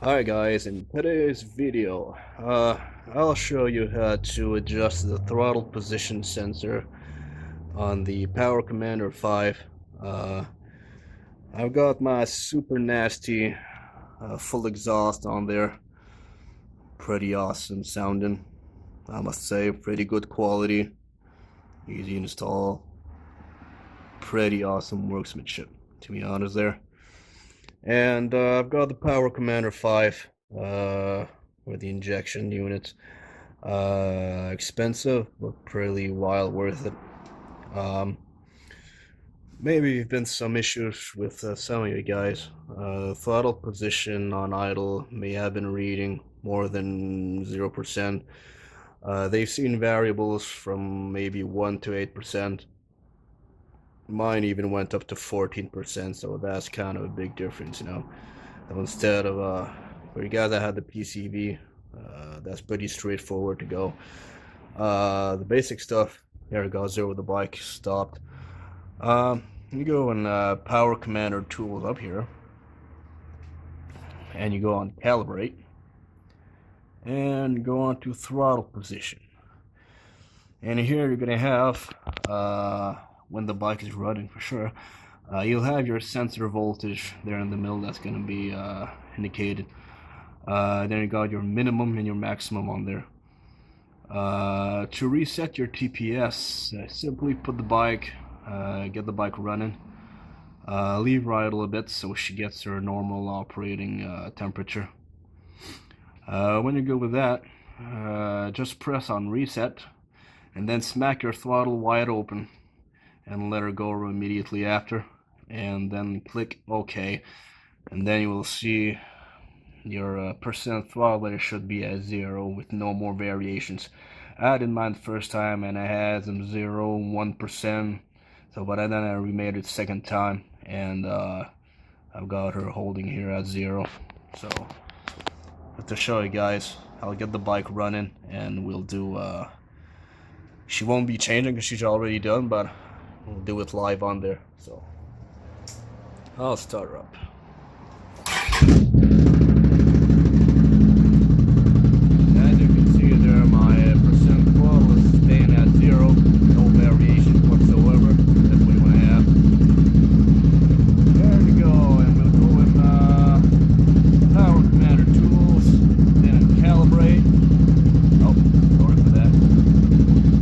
Hi guys, in today's video, I'll show you how to adjust the throttle position sensor on the Power Commander 5. Uh, I've got my super nasty full exhaust on there, pretty awesome sounding, I must say, pretty good quality, easy install, pretty awesome workmanship, to be honest there. And I've got the Power Commander 5 with the injection unit. Expensive, but pretty well worth it. Um, Maybe been some issues with some of you guys. Throttle position on idle may have been reading more than 0%. They've seen variables from maybe 1 to 8%. Mine even went up to 14%, so that's kind of a big difference, you know. So instead of, for you guys that had the PCV, that's pretty straightforward to go. The basic stuff, there it goes, over the bike, stopped. You go in Power Commander tools up here, and you go on Calibrate, and go on to Throttle Position. And here you're gonna have, when the bike is running for sure, you'll have your sensor voltage there in the middle that's gonna be indicated. Then you got your minimum and your maximum on there. To reset your TPS, simply put the bike, get the bike running, leave her idle a bit so she gets her normal operating temperature. When you go with that, just press on reset and then smack your throttle wide open and let her go immediately after, and then click OK, and then you will see your percent throttle should be at 0 with no more variations. I had in mind the first time and I had some 0, 1%, so but then I remade it second time and I've got her holding here at 0. So to show you guys, I'll get the bike running and we'll do she won't be changing because she's already done, but we'll do it live on there. So I'll start her up. As you can see there, my percent throttle is staying at 0, no variation whatsoever. That's what you want to have. There we go, and we'll go in Power Commander tools, then in Calibrate. Oh, sorry for that.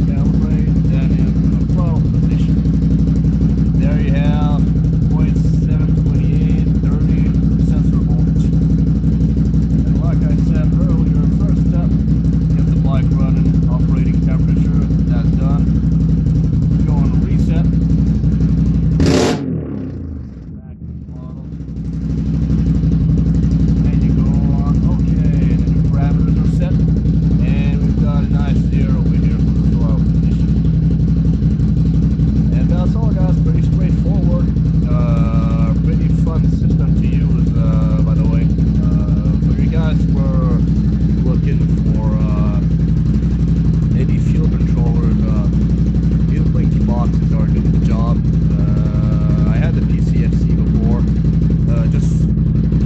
Calibrate, then in throttle position. There you have 0.728, 30 sensor voltage. And like I said earlier, first step, get the bike running, operating temperature, that's done. Go on reset. Back to the throttle. And you go on OK, and then your parameters are set. And we've got a nice 0 over here for the throttle position. And that's all guys, pretty straightforward. Pretty fun system to use, by the way. For you guys who are looking for maybe fuel controllers, fuel blinky boxes are doing the job. I had the PC5 before, just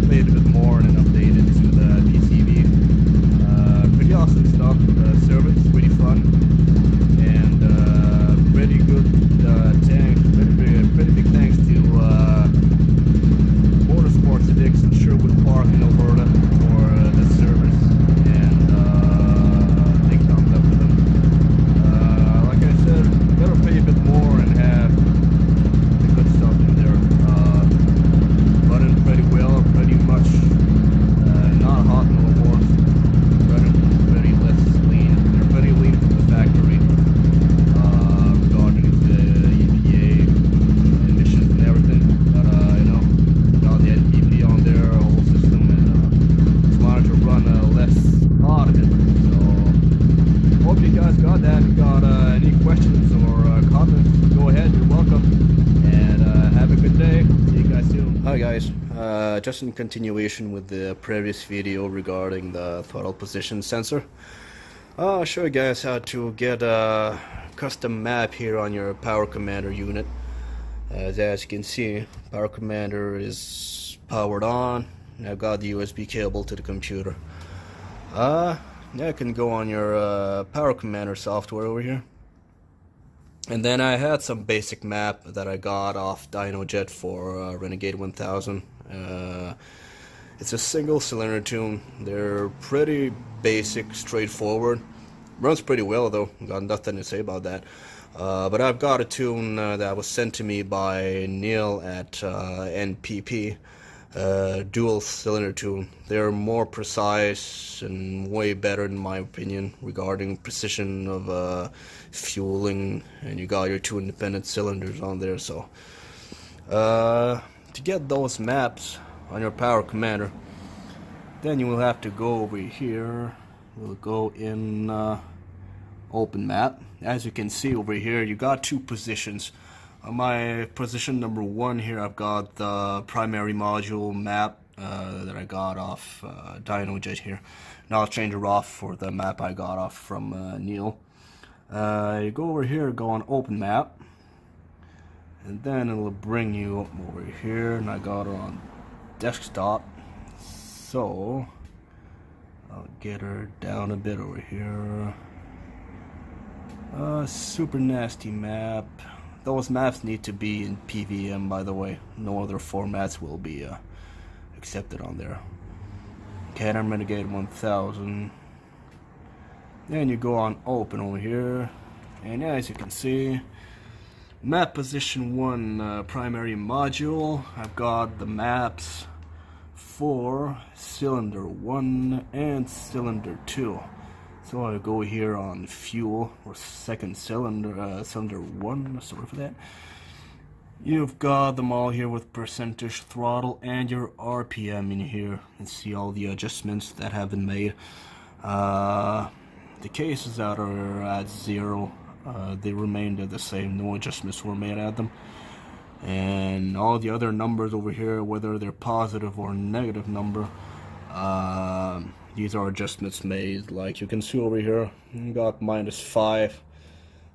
played a bit more and then updated to the PCV. Pretty awesome stuff. Service is pretty fun and pretty good tank. Pretty big thanks to Motorsports Addicts in Sherwood Park in Alberta for the service, and big thumbs up to them. Like I said, better pay a bit more and have the good stuff in there. Running pretty well, pretty much not hot no more. Running pretty less lean. They're pretty lean from the factory. Regarding the EPA emissions and everything, but you know, got the NPP on there, whole system, and just wanted to run less hot of it. So hope you guys got that. If you got any questions or comments, go ahead, you're welcome, and have a good day. See you guys soon. Hi guys, just in continuation with the previous video regarding the throttle position sensor, I'll show you guys how to get a custom map here on your Power Commander unit. As you can see, Power Commander is powered on, I've got the USB cable to the computer. Yeah, I can go on your Power Commander software over here. And then I had some basic map that I got off DynoJet for Renegade 1000. It's a single cylinder tune. They're pretty basic, straightforward. Runs pretty well though, got nothing to say about that. But I've got a tune that was sent to me by Neil at NPP. Dual cylinder tune. They're more precise and way better in my opinion regarding precision of fueling, and you got your two independent cylinders on there. So to get those maps on your Power Commander, then you will have to go over here. We'll go in open map. As you can see over here, you got two positions. On my position number 1 here, I've got the primary module map that I got off DynoJet here. Now I'll change it off for the map I got off from Neil. You go over here, go on open map, and then it'll bring you up over here, and I got it on desktop. So I'll get her down a bit over here. Super nasty map. Those maps need to be in PVM, by the way. No other formats will be accepted on there. Okay, I'm Renegade 1000. Then you go on open over here, and as you can see, map position 1 primary module. I've got the maps for cylinder 1 and cylinder 2. So I go here on fuel or second cylinder, cylinder 1, sorry for that. You've got them all here with percentage throttle and your RPM in here, and see all the adjustments that have been made. The cases that are at 0, they remained the same, no adjustments were made at them. And all the other numbers over here, whether they're positive or negative number, these are adjustments made. Like you can see over here, you got -5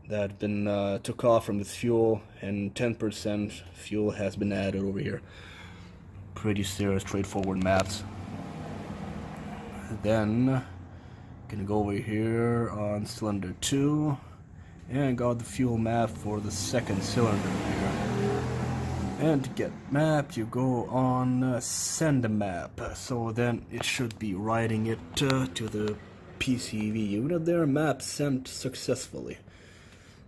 that been took off from the fuel, and 10% fuel has been added over here. Pretty serious, straightforward maps. Then gonna go over here on cylinder 2 and got the fuel map for the second cylinder here. And to get mapped, you go on send a map. So then it should be writing it to the PCV unit there. Map sent successfully.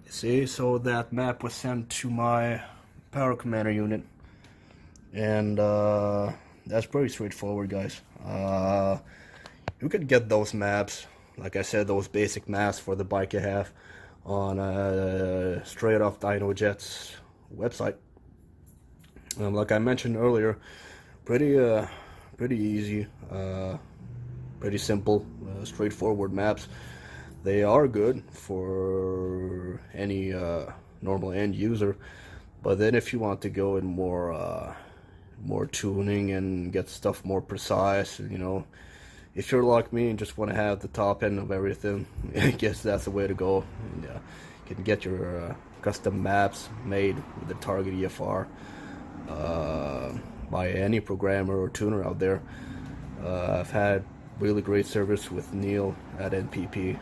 You see, so that map was sent to my Power Commander unit. And that's pretty straightforward, guys. You could get those maps, like I said, those basic maps for the bike you have, on straight off DynoJet's website. Like I mentioned earlier, pretty easy, pretty simple, straightforward maps. They are good for any normal end user, but then if you want to go in more tuning and get stuff more precise, you know, if you're like me and just want to have the top end of everything, I guess that's the way to go. And, you can get your custom maps made with the Target EFR. By any programmer or tuner out there. I've had really great service with Neil at NPP,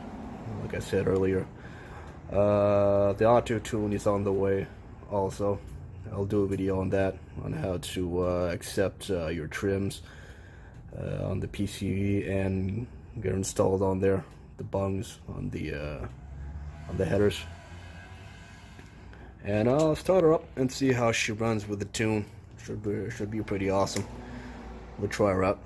like I said earlier. The auto tune is on the way also. I'll do a video on that, on how to accept your trims on the PCV and get installed on there, the bungs on the headers. And I'll start her up and see how she runs with the tune. Should be pretty awesome. We'll try her out.